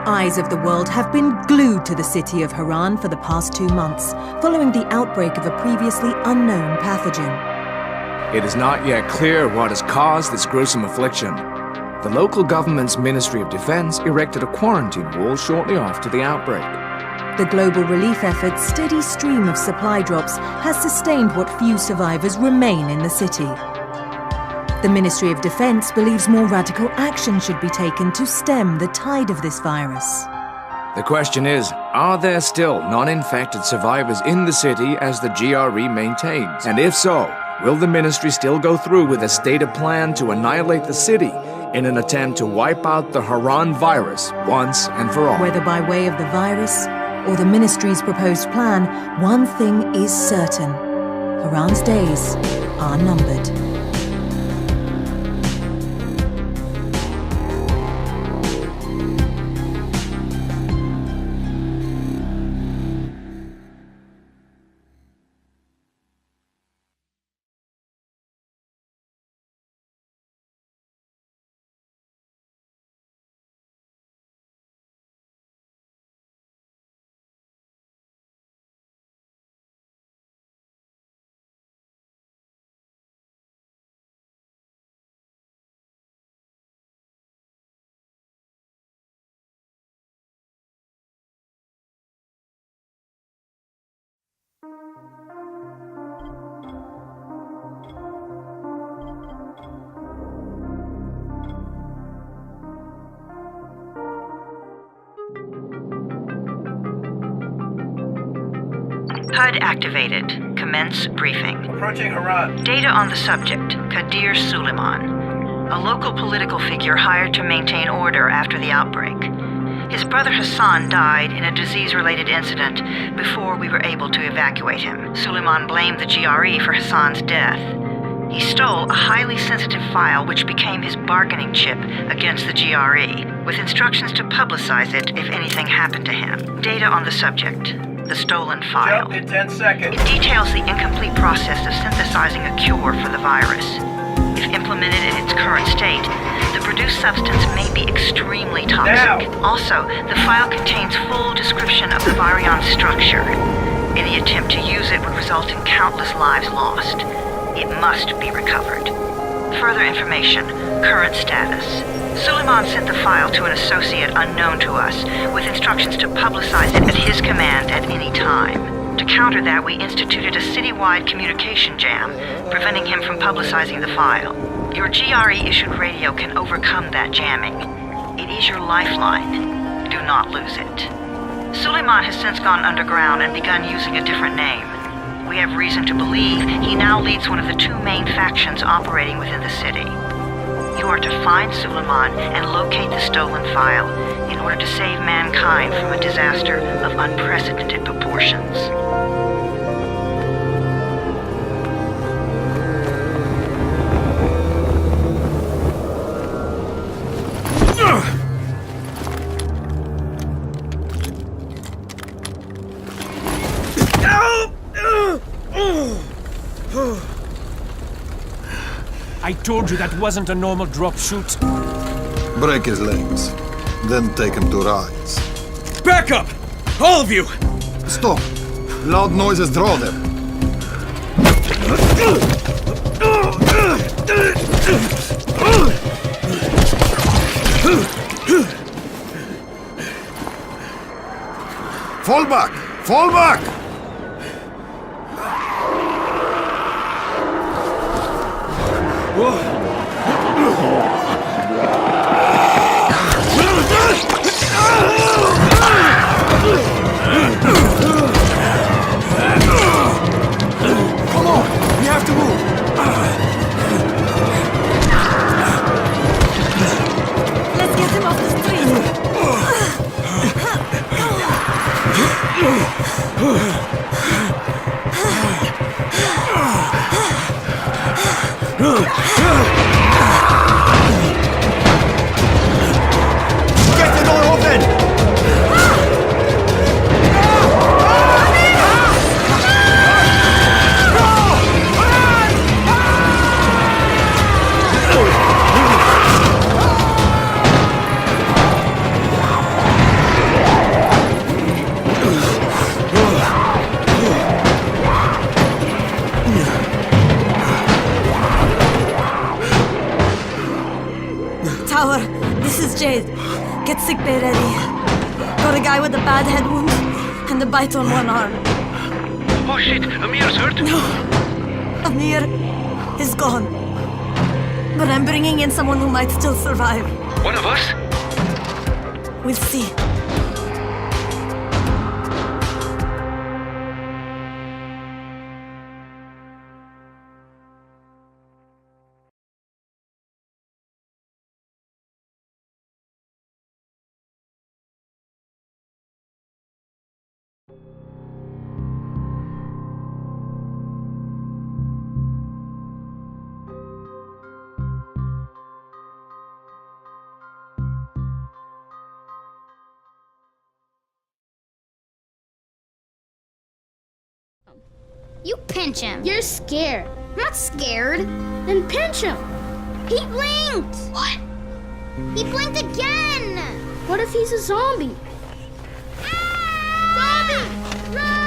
eyes of the world have been glued to the city of Harran for the past 2 months, following the outbreak of a previously unknown pathogen. It is not yet clear what has caused this gruesome affliction. The local government's Ministry of Defense erected a quarantine wall shortly after the outbreak. The global relief effort's steady stream of supply drops has sustained what few survivors remain in the city. The Ministry of Defense believes more radical action should be taken to stem the tide of this virus. The question is, are there still non-infected survivors in the city as the GRE maintains? And if so, will the ministry still go through with a stated plan to annihilate the city in an attempt to wipe out the Harran virus once and for all? Whether by way of the virus or the ministry's proposed plan, one thing is certain. Harran's days are numbered. HUD activated. Commence briefing. Approaching Harran. Data on the subject, Kadir Suleiman, a local political figure hired to maintain order after the outbreak. His brother Hassan died in a disease-related incident before we were able to evacuate him. Suleiman blamed the GRE for Hassan's death. He stole a highly sensitive file which became his bargaining chip against the GRE, with instructions to publicize it if anything happened to him. Data on the subject, the stolen file. Jump in 10 seconds. It details the incomplete process of synthesizing a cure for the virus. If implemented in its current state, the produced substance may be extremely toxic. Now. Also, the file contains full description of the virion structure. Any attempt to use it would result in countless lives lost. It must be recovered. Further information, current status. Suleiman sent the file to an associate unknown to us, with instructions to publicize it at his command at any time. To counter that, we instituted a citywide communication jam, preventing him from publicizing the file. Your GRE-issued radio can overcome that jamming. It is your lifeline. Do not lose it. Suleiman has since gone underground and begun using a different name. We have reason to believe he now leads one of the 2 main factions operating within the city. You are to find Suleiman and locate the stolen file in order to save mankind from a disaster of unprecedented proportions. I told you that wasn't a normal drop shoot. Break his legs, then take him to rise. Back up! All of you! Stop! Loud noises draw them. Fall back! Fall back! Come on! We have to move! Let's get him off the street! Get the door open! sick bay ready. Got a guy with a bad head wound and a bite on one arm. Oh shit, Amir's hurt? No, Amir is gone. But I'm bringing in someone who might still survive. One of us? We'll see. You pinch him. You're scared. I'm not scared. Then pinch him. He blinked! What? He blinked again! What if he's a zombie? Ah! Zombie! Run!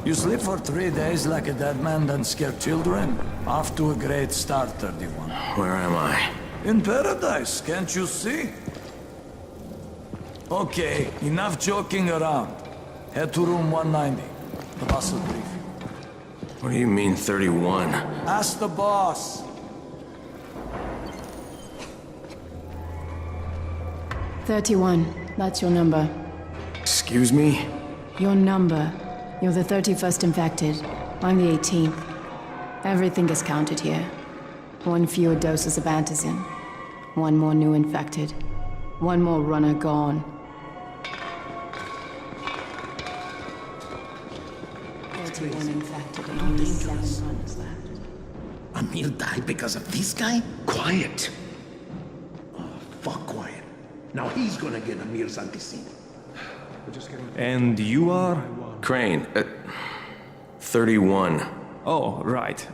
You sleep for 3 days like a dead man, then scare children? Off to a great start, 31. Where am I? In paradise, can't you see? Okay, enough joking around. Head to room 190. The boss will brief you. What do you mean, 31? Ask the boss. That's your number. Excuse me? Your number. You're the 31st infected. I'm the 18th. Everything is counted here. 1 fewer doses of antizin. 1 more new infected. 1 more runner gone. 31 infected and only 7 runners left. Amir died because of this guy? Quiet. Oh, fuck quiet. Now he's gonna get Amir's antizin. And you are? Crane. 31. Oh, right.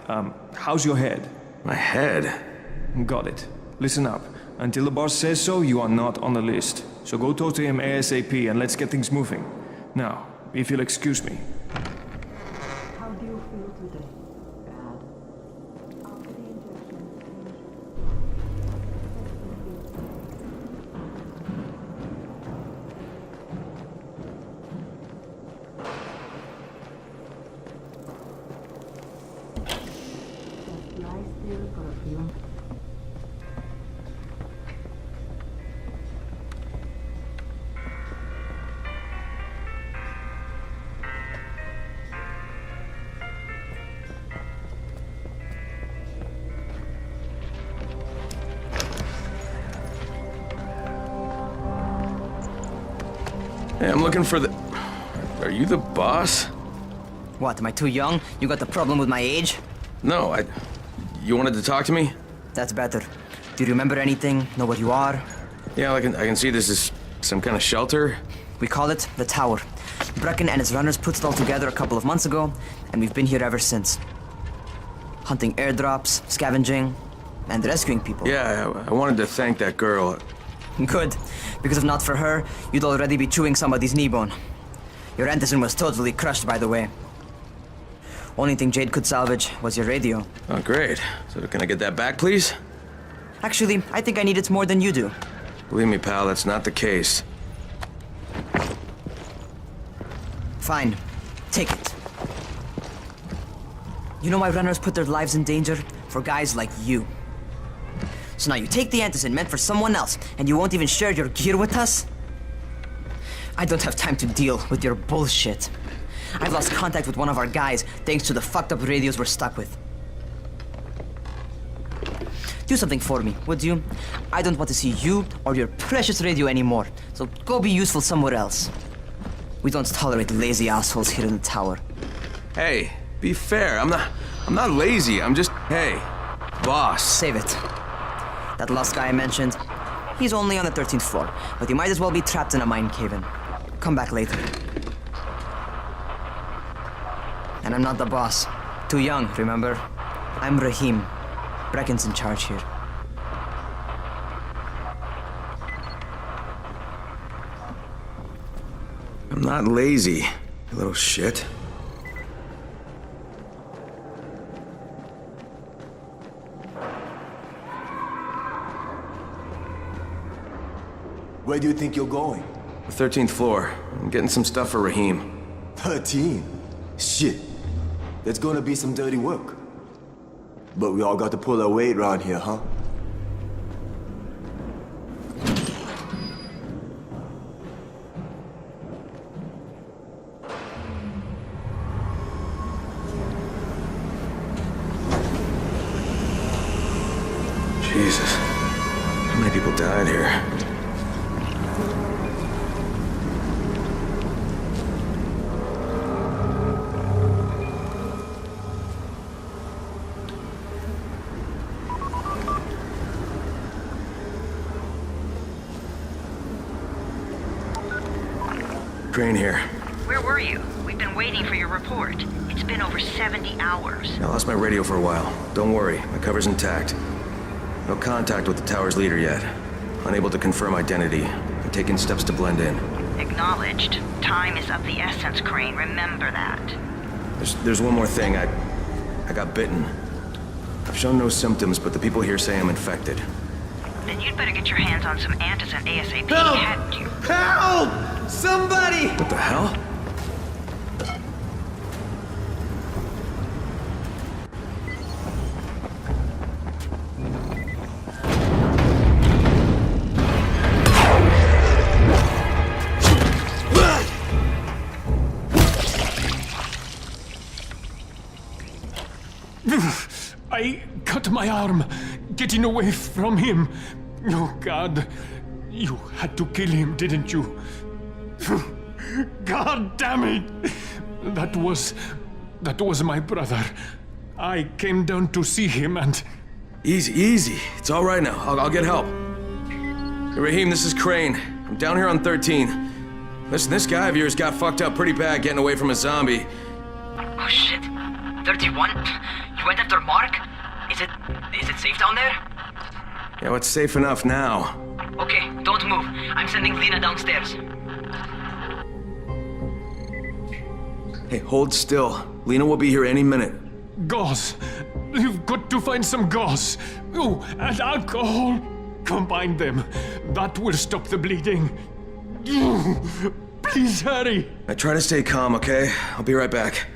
How's your head? My head? Got it. Listen up. Until the boss says so, you are not on the list. So go talk to him ASAP and let's get things moving. Now, if you'll excuse me. How do you feel today? Bad. After the injection, lie still for a few. Hey, I'm looking for the... Are you the boss? What, am I too young? You got the problem with my age? No, You wanted to talk to me? That's better. Do you remember anything? Know where you are? Yeah, I can see this is some kind of shelter. We call it the Tower. Brecken and his runners put it all together a couple of months ago, and we've been here ever since. Hunting airdrops, scavenging, and rescuing people. Yeah, I wanted to thank that girl. Good, because if not for her, you'd already be chewing somebody's knee bone. Your antizin was totally crushed, by the way. Only thing Jade could salvage was your radio. Oh, great. So can I get that back, please? Actually, I think I need it more than you do. Believe me, pal, that's not the case. Fine. Take it. You know why runners put their lives in danger? For guys like you. So now you take the antizin meant for someone else, and you won't even share your gear with us? I don't have time to deal with your bullshit. I've lost contact with one of our guys thanks to the fucked up radios we're stuck with. Do something for me, would you? I don't want to see you or your precious radio anymore, so go be useful somewhere else. We don't tolerate lazy assholes here in the tower. Hey, be fair. I'm not lazy. I'm just... Hey, boss. Save it. That last guy I mentioned, he's only on the 13th floor, but he might as well be trapped in a mine cave-in. Come back later. And I'm not the boss. Too young, remember? I'm Rahim. Brecken's in charge here. I'm not lazy, you little shit. Where do you think you're going? The 13th floor. I'm getting some stuff for Rahim. 13? Shit. There's gonna be some dirty work. But we all got to pull our weight around here, huh? Jesus. How many people died here? Crane here. Where were you? We've been waiting for your report. It's been over 70 hours. I lost my radio for a while. Don't worry, my cover's intact. No contact with the tower's leader yet. Unable to confirm identity. I'm taking steps to blend in. Acknowledged. Time is of the essence, Crane. Remember that. There's one more thing. I got bitten. I've shown no symptoms, but the people here say I'm infected. Then you'd better get your hands on some antizin ASAP, Help! hadn't you? Help! Somebody! What the hell? I cut my arm, getting away from him. Oh, God. You had to kill him, didn't you? God damn it! That was my brother. I came down to see him and... Easy. It's all right now. I'll get help. Hey, Rahim, this is Crane. I'm down here on 13. Listen, this guy of yours got fucked up pretty bad getting away from a zombie. Oh shit. 31? You went after Mark? Is it safe down there? Yeah, well, it's safe enough now. Okay, don't move. I'm sending Lena downstairs. Hey, hold still. Lena will be here any minute. Gauze. You've got to find some gauze. Oh, and alcohol. Combine them. That will stop the bleeding. Please hurry. I try to stay calm, okay? I'll be right back.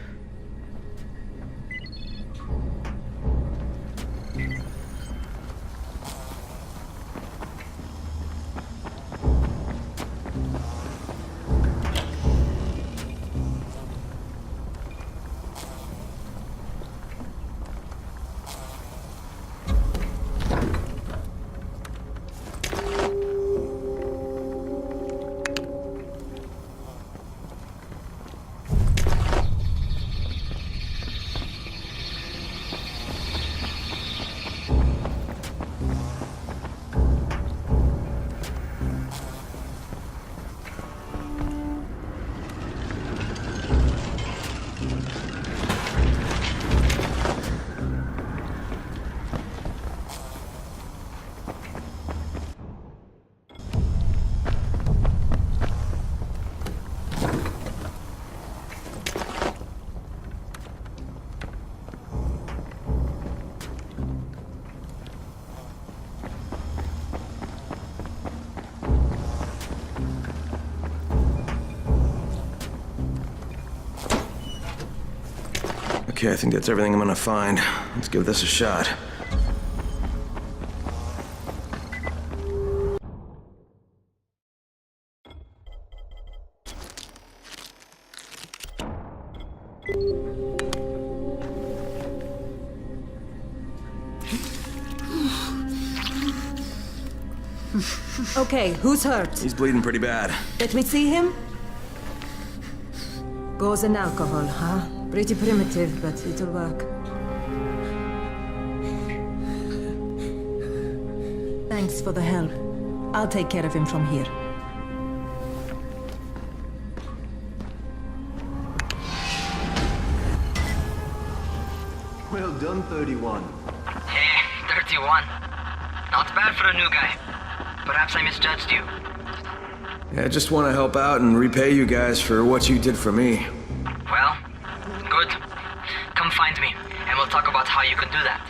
Okay, I think that's everything I'm gonna find. Let's give this a shot. Okay, who's hurt? He's bleeding pretty bad. Let me see him. Gauze and alcohol, huh? Pretty primitive, but it'll work. Thanks for the help. I'll take care of him from here. done, 31? Hey, 31. Not bad for a new guy. Perhaps I misjudged you. Yeah, I just want to help out and repay you guys for what you did for me. Well, good. Come find me, and we'll talk about how you can do that.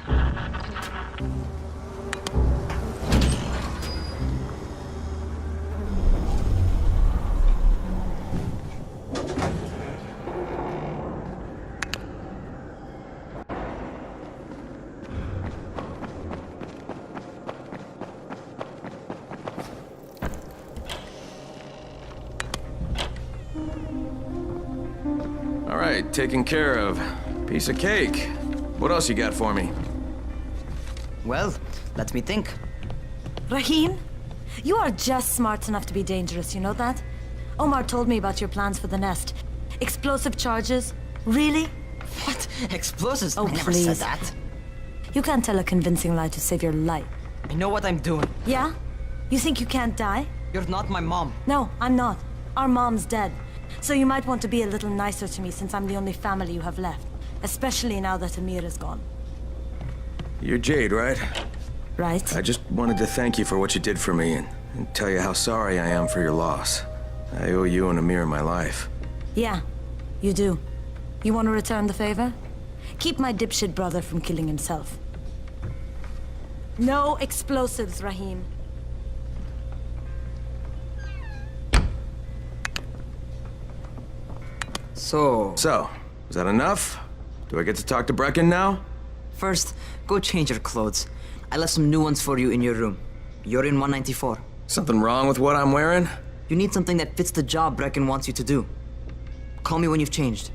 All right, taken care of. Piece of cake. What else you got for me? Well, let me think. Rahim, you are just smart enough to be dangerous, you know that? Omar told me about your plans for the nest. Explosive charges? Really? What? Explosives? Oh, I never please. said that. You can't tell a convincing lie to save your life. I know what I'm doing. Yeah? You think you can't die? You're not my mom. No, I'm not. Our mom's dead. So you might want to be a little nicer to me since I'm the only family you have left. Especially now that Amir is gone. You're Jade, right? Right. I just wanted to thank you for what you did for me and tell you how sorry I am for your loss. I owe you and Amir my life. Yeah, you do. You want to return the favor? Keep my dipshit brother from killing himself. No explosives, Rahim. So, is that enough? Do I get to talk to Brecken now? First, go change your clothes. I left some new ones for you in your room. You're in 194. Something wrong with what I'm wearing? You need something that fits the job Brecken wants you to do. Call me when you've changed.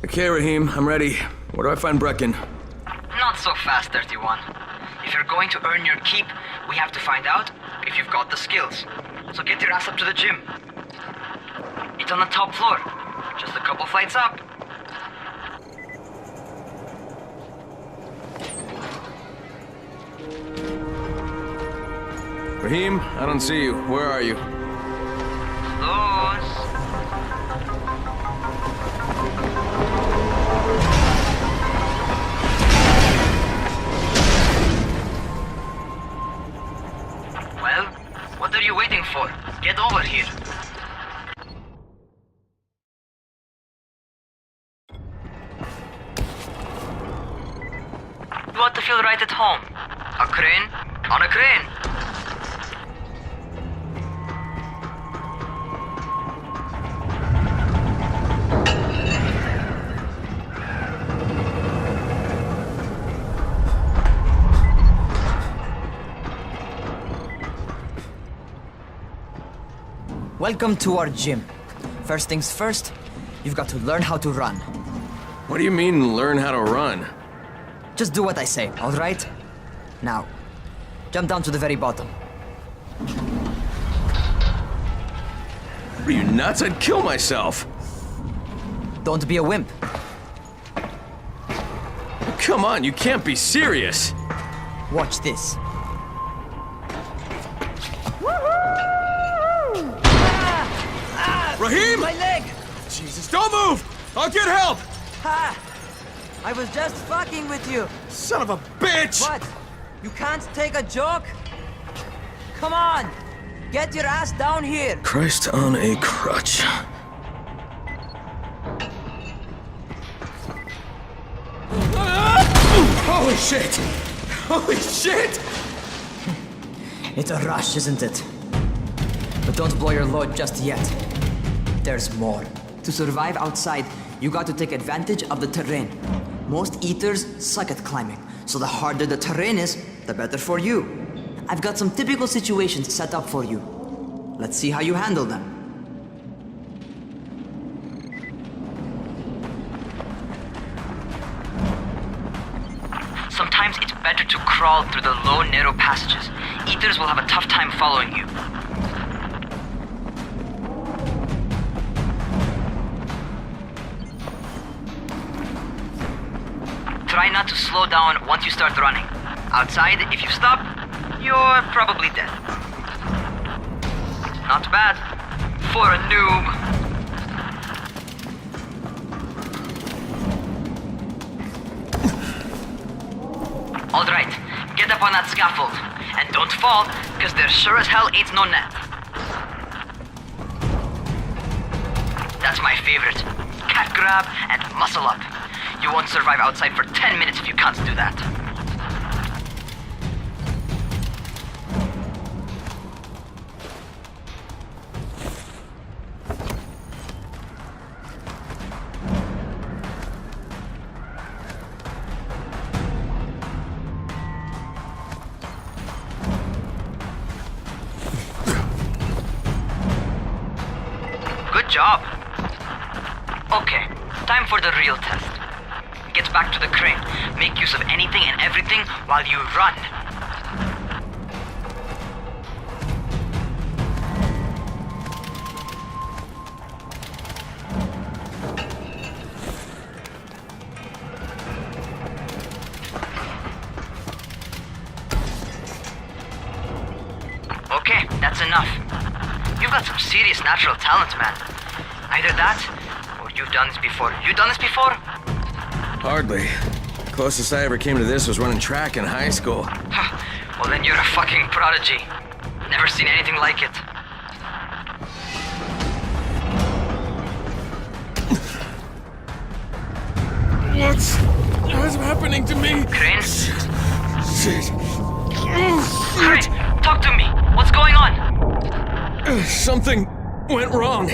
Okay, Rahim, I'm ready. Where do I find Brecken? Not so fast, 31. If you're going to earn your keep, we have to find out if you've got the skills. So get your ass up to the gym. It's on the top floor. Just a couple flights up. Rahim, I don't see you. Where are you? Close. Well, what are you waiting for? Get over here. You ought to feel right at home. A crane on a crane. Welcome to our gym. First things first, you've got to learn how to run. What do you mean, learn how to run? Just do what I say, all right? Now, jump down to the very bottom. Are you nuts? I'd kill myself. Don't be a wimp. Come on, you can't be serious. Watch this. Rahim! My leg! Jesus, don't move! I'll get help! Ha! I was just fucking with you. Son of a bitch! What? You can't take a joke? Come on! Get your ass down here! Christ on a crutch. Holy shit! Holy shit! It's a rush, isn't it? But don't blow your load just yet. There's more. To survive outside, you got to take advantage of the terrain. Most eaters suck at climbing, so the harder the terrain is, the better for you. I've got some typical situations set up for you. Let's see how you handle them. Sometimes it's better to crawl through the low, narrow passages. Eaters will have a tough time following you. try not to slow down once you start running. Outside, if you stop, you're probably dead. Not bad for a noob. Alright, get up on that scaffold. And don't fall, because there sure as hell ain't no net. That's my favorite. Cat grab and muscle up. You won't survive outside for 10 minutes if you can't do that. Good job. Okay, time for the real test. Get back to the crane. Make use of anything and everything while you run. Okay, that's enough. You've got some serious natural talent, man. Either that, or you've done this before. You done this before? Hardly. Closest I ever came to this was running track in high school. Well, then you're a fucking prodigy. Never seen anything like it. What's happening to me? Crane? Shit. Crane, talk to me. What's going on? Something went wrong.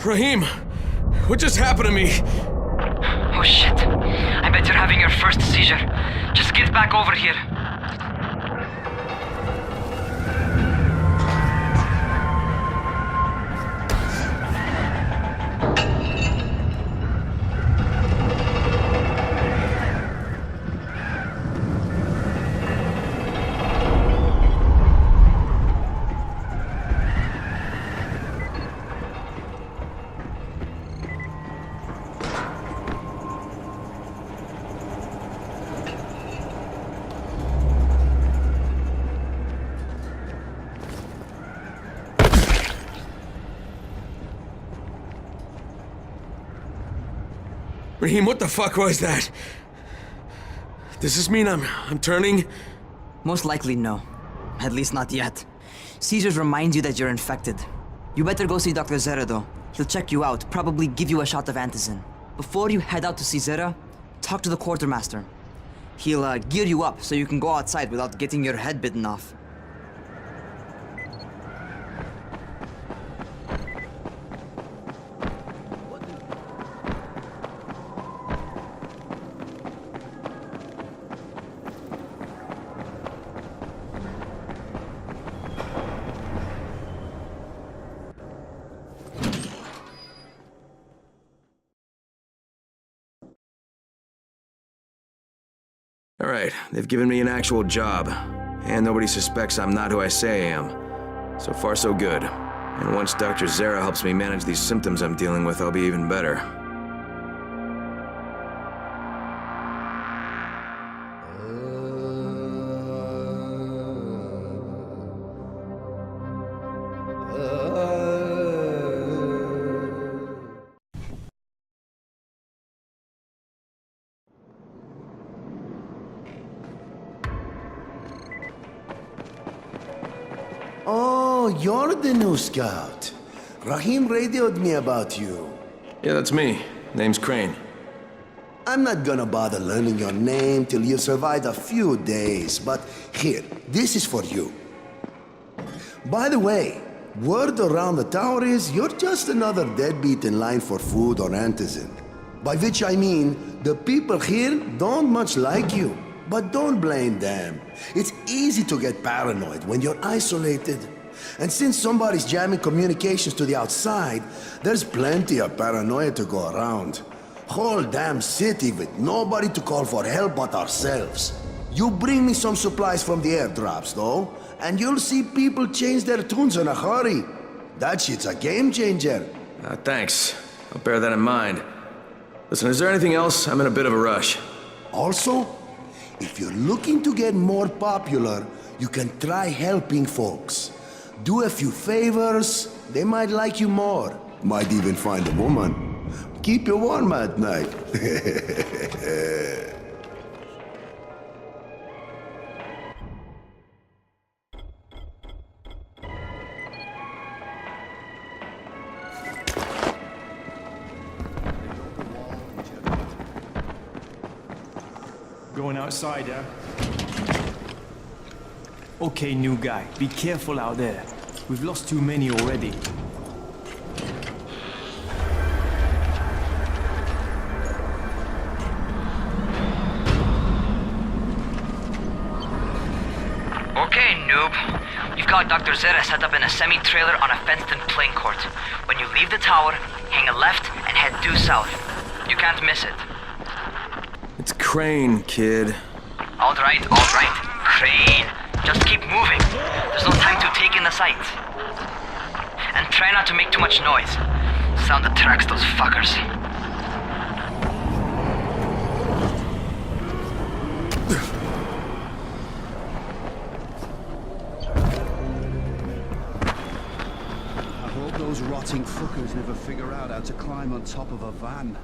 Rahim, what just happened to me? Oh shit. I bet you're having your first seizure. Just get back over here. Rahim, what the fuck was that? Does this mean I'm turning? Most likely no. At least not yet. Seizures remind you that you're infected. You better go see Dr. Zera though. He'll check you out, probably give you a shot of antizin. Before you head out to see Zera, talk to the quartermaster. He'll gear you up so you can go outside without getting your head bitten off. All right, they've given me an actual job, and nobody suspects I'm not who I say I am. So far, so good. And once Dr. Zera helps me manage these symptoms I'm dealing with, I'll be even better. Oh, you're the new scout. Rahim radioed me about you. Yeah, that's me. Name's Crane. I'm not gonna bother learning your name till you've survived a few days, but here, this is for you. By the way, word around the tower is you're just another deadbeat in line for food or antizin. By which I mean, the people here don't much like you. But don't blame them. It's easy to get paranoid when you're isolated. And since somebody's jamming communications to the outside, there's plenty of paranoia to go around. Whole damn city with nobody to call for help but ourselves. You bring me some supplies from the airdrops, though, and you'll see people change their tunes in a hurry. That shit's a game changer. Thanks. I'll bear that in mind. Listen, is there anything else? I'm in a bit of a rush. Also, if you're looking to get more popular, you can try helping folks. Do a few favors, they might like you more. Might even find a woman. Keep you warm at night. Going outside, yeah? Okay, new guy. Be careful out there. We've lost too many already. Okay, noob. You've got Dr. Zere set up in a semi-trailer on a fenced-in playing court. When you leave the tower, hang a left and head due south. You can't miss it. It's Crane, kid. All right, Crane. Just keep moving. There's no time to take in the sights. And try not to make too much noise. Sound attracts those fuckers. I hope those rotting fuckers never figure out how to climb on top of a van.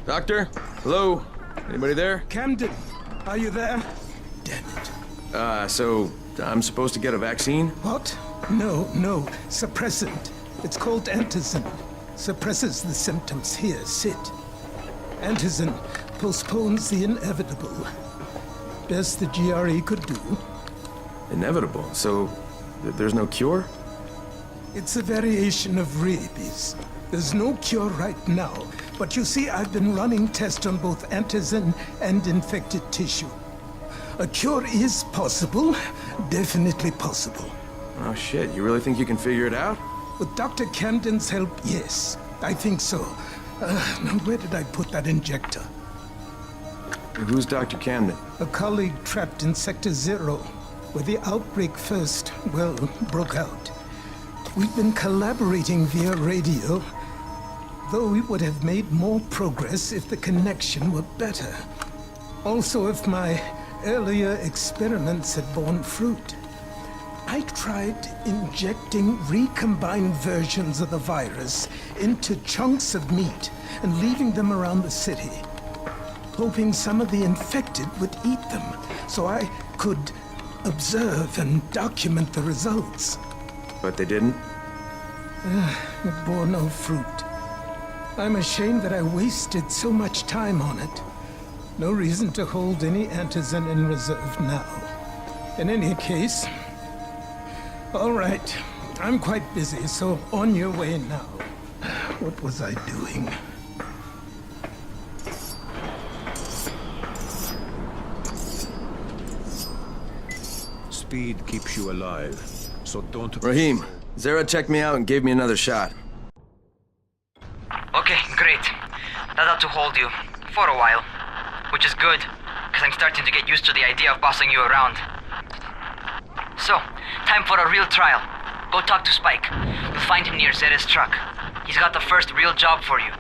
Doctor? Hello? Anybody there? Camden, are you there? Damn it. So I'm supposed to get a vaccine? What? No. Suppressant. It's called Antizin. Suppresses the symptoms. Here, sit. Antizin postpones the inevitable. Best the GRE could do. Inevitable? So there's no cure? It's a variation of rabies. There's no cure right now, but you see, I've been running tests on both antizin and infected tissue. A cure is possible, definitely possible. Oh shit, you really think you can figure it out? With Dr. Camden's help, yes, I think so. Now where did I put that injector? Who's Dr. Camden? A colleague trapped in Sector 0, where the outbreak first, broke out. We've been collaborating via radio, though we would have made more progress if the connection were better. Also, if my earlier experiments had borne fruit. I tried injecting recombined versions of the virus into chunks of meat and leaving them around the city, hoping some of the infected would eat them so I could observe and document the results. But they didn't? It bore no fruit. I'm ashamed that I wasted so much time on it. No reason to hold any antizin in reserve now. In any case, all right, I'm quite busy, so on your way now. What was I doing? Speed keeps you alive, so don't... Rahim, Zere checked me out and gave me another shot. Okay, great. That ought to hold you. For a while. Which is good, because I'm starting to get used to the idea of bossing you around. So, time for a real trial. Go talk to Spike. You'll find him near Zere's truck. He's got the first real job for you.